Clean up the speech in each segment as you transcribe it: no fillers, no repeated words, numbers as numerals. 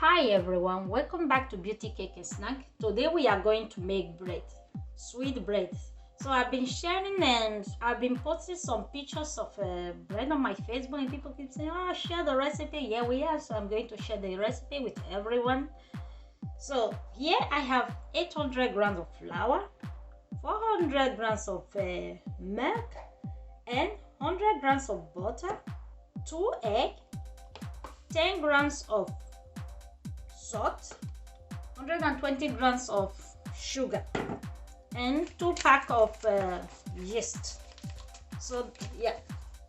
Hi everyone, welcome back to Beauty Cake and Snack. Today we are going to make bread, sweet bread. So I've been sharing and I've been posting some pictures of bread on my Facebook, and people keep saying, oh, share the recipe. Yeah, we are. So I'm going to share the recipe with everyone. So here I have 800 grams of flour, 400 grams of milk, and 100 grams of butter, 2 eggs, 10 grams of salt, 120 grams of sugar, and 2 packs of yeast. So yeah,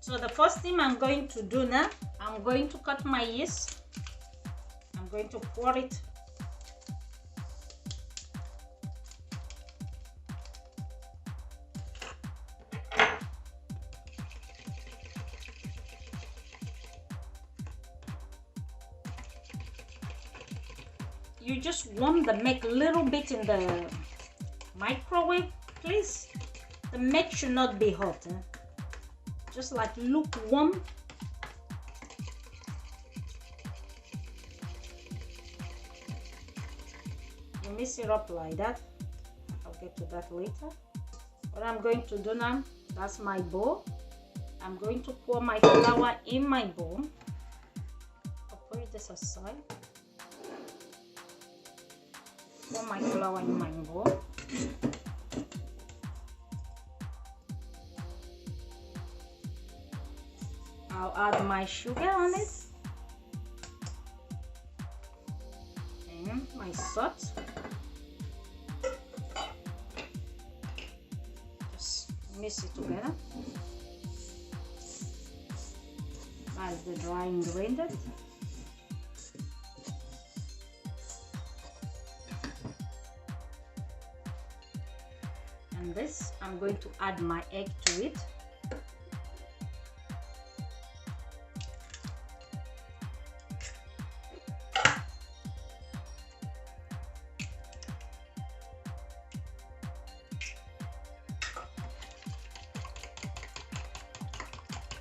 so the first thing I'm going to do now, I'm going to cut my yeast. I'm going to pour it. You just warm the milk a little bit in the microwave, please. The milk should not be hot, just like lukewarm. You mix it up like that. I'll get to that later. What I'm going to do now, that's my bowl. I'm going to pour my flour in my bowl. I'll put this aside. Pour my flour in my bowl. I'll add my sugar on it and my salt. Just mix it together. That's the dry ingredient. And this, I'm going to add my egg to it.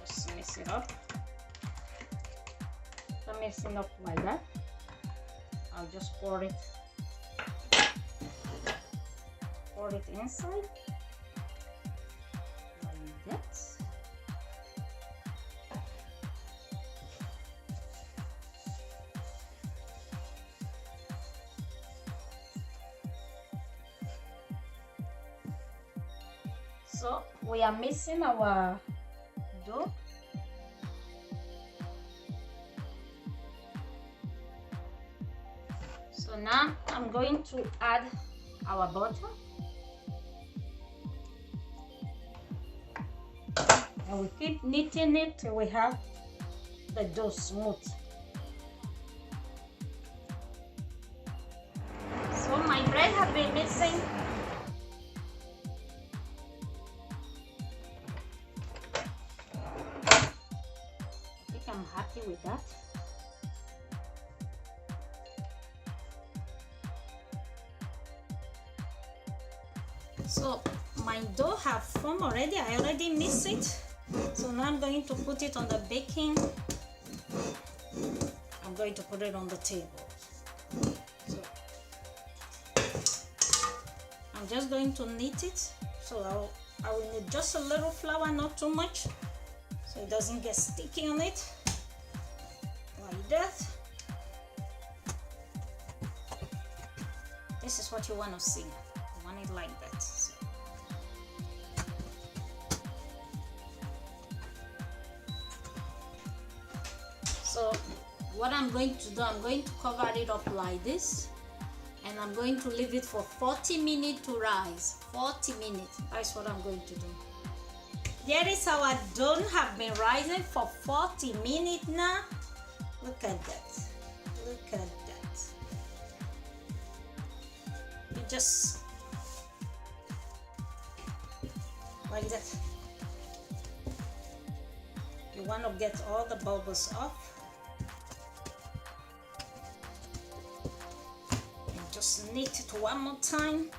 Just mix it up. So mix it up like that. I'll just pour it inside like that. So we are mixing our dough. So now I'm going to add our butter. And we keep kneading it till we have the dough smooth. So my bread has been mixing. I think I'm happy with that. So my dough have formed already. I already mixed it. So now I'm going to put it on the baking. I'm going to put it on the table. So I'm just going to knead it. So I will need just a little flour, not too much, so it doesn't get sticky on it. Like that. This is what you want to see. You want it like that. So what I'm going to do, I'm going to cover it up like this, and I'm going to leave it for 40 minutes to rise. 40 minutes, that's what I'm going to do. There is our dough have been rising for 40 minutes now. Look at that. Look at that. You just like that. You want to get all the bubbles off. Just knead it one more time.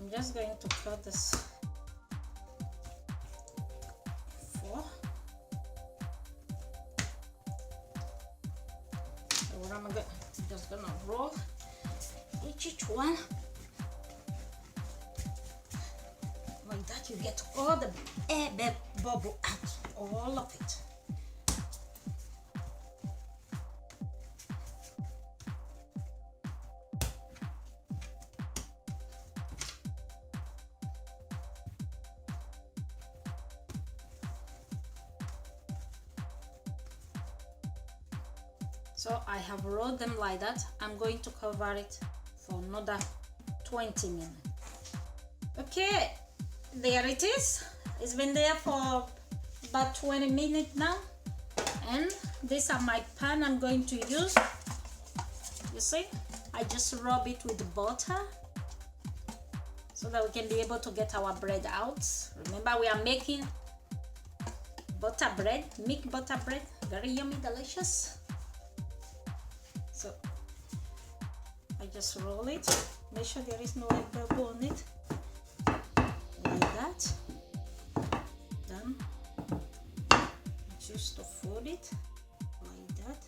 I'm just going to cut this 4. So what I'm just gonna roll each one like that. You get all the air bubble out, all of it. So I have rolled them like that. I'm going to cover it for another 20 minutes. Okay, there it is. It's been there for about 20 minutes now. And these are my pan I'm going to use. You see, I just rub it with butter so that we can be able to get our bread out. Remember, we are making butter bread, milk butter bread. Very yummy, delicious. So I just roll it, make sure there is no bubble on it, like that. Then just to fold it like that,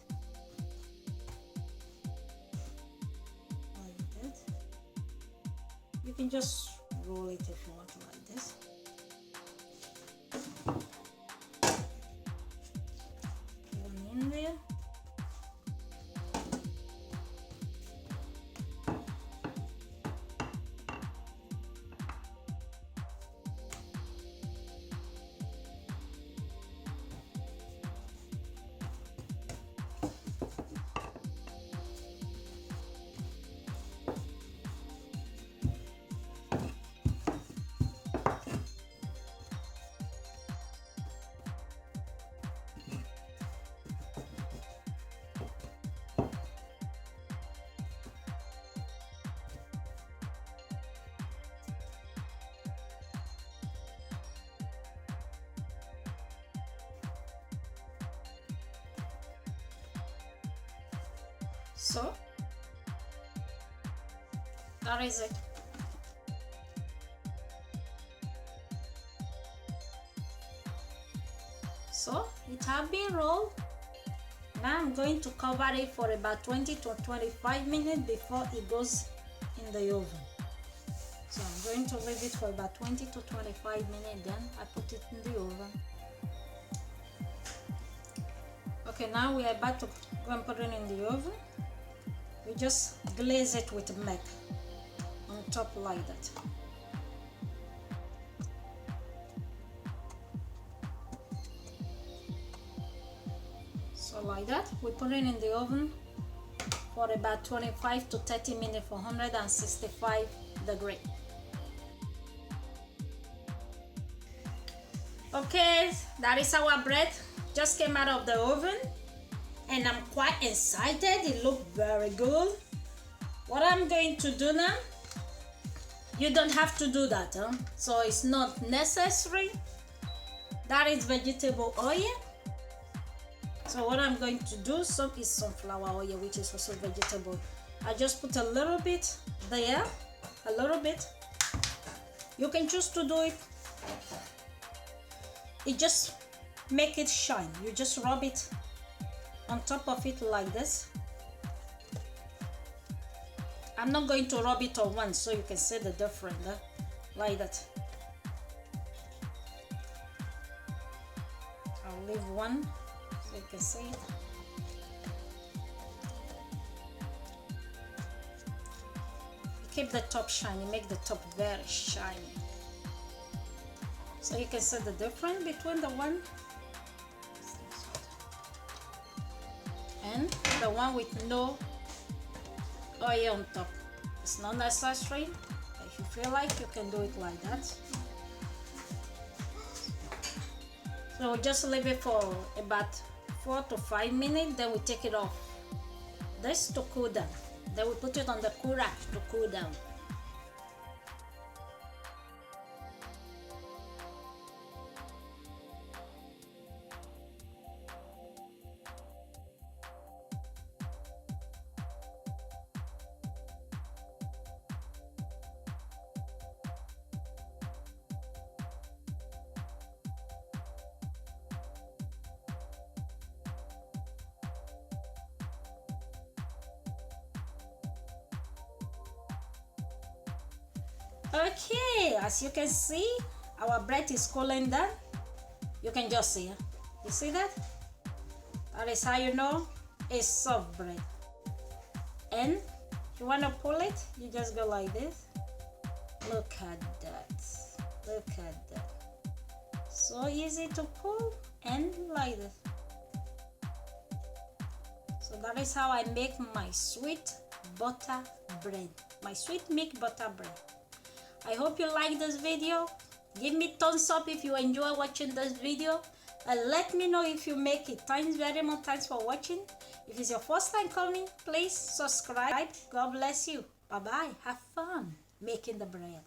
like that. You can just roll it if you want, like this. One in there. So that is it. So it has been rolled. Now I'm going to cover it for about 20 to 25 minutes before it goes in the oven. So I'm going to leave it for about 20 to 25 minutes, then I put it in the oven. Okay, now we are about to go and put it in the oven. We just glaze it with milk on top like that. So like that, we put it in the oven for about 25 to 30 minutes for 165 degrees. Okay, that is our bread. Just came out of the oven and I'm quite excited. It looked very good. What I'm going to do now, you don't have to do that, huh? So it's not necessary. That is vegetable oil. So what I'm going to do, some is sunflower oil, which is also vegetable. I just put a little bit there, a little bit. You can choose to do it. It just make it shine. You just rub it on top of it like this. I'm not going to rub it on once so you can see the difference, huh? Like that. I'll leave one so you can see it. Keep the top shiny, make the top very shiny. So you can see the difference between the one and the one with no oil on top. It's not necessary. If you feel like, you can do it like that. So we'll just leave it for about 4 to 5 minutes, then we take it off this to cool down. Then we put it on the cool rack to cool down. Okay, as you can see, our bread is cooling down. You can just see it. You see that? That is how you know it's soft bread. And if you want to pull it, you just go like this. Look at that. Look at that. So easy to pull and like this. So that is how I make my sweet butter bread. My sweet milk butter bread. I hope you like this video. Give me thumbs up if you enjoy watching this video. And let me know if you make it. Thanks very much. Thanks for watching. If it's your first time coming, please subscribe. God bless you. Bye-bye. Have fun making the bread.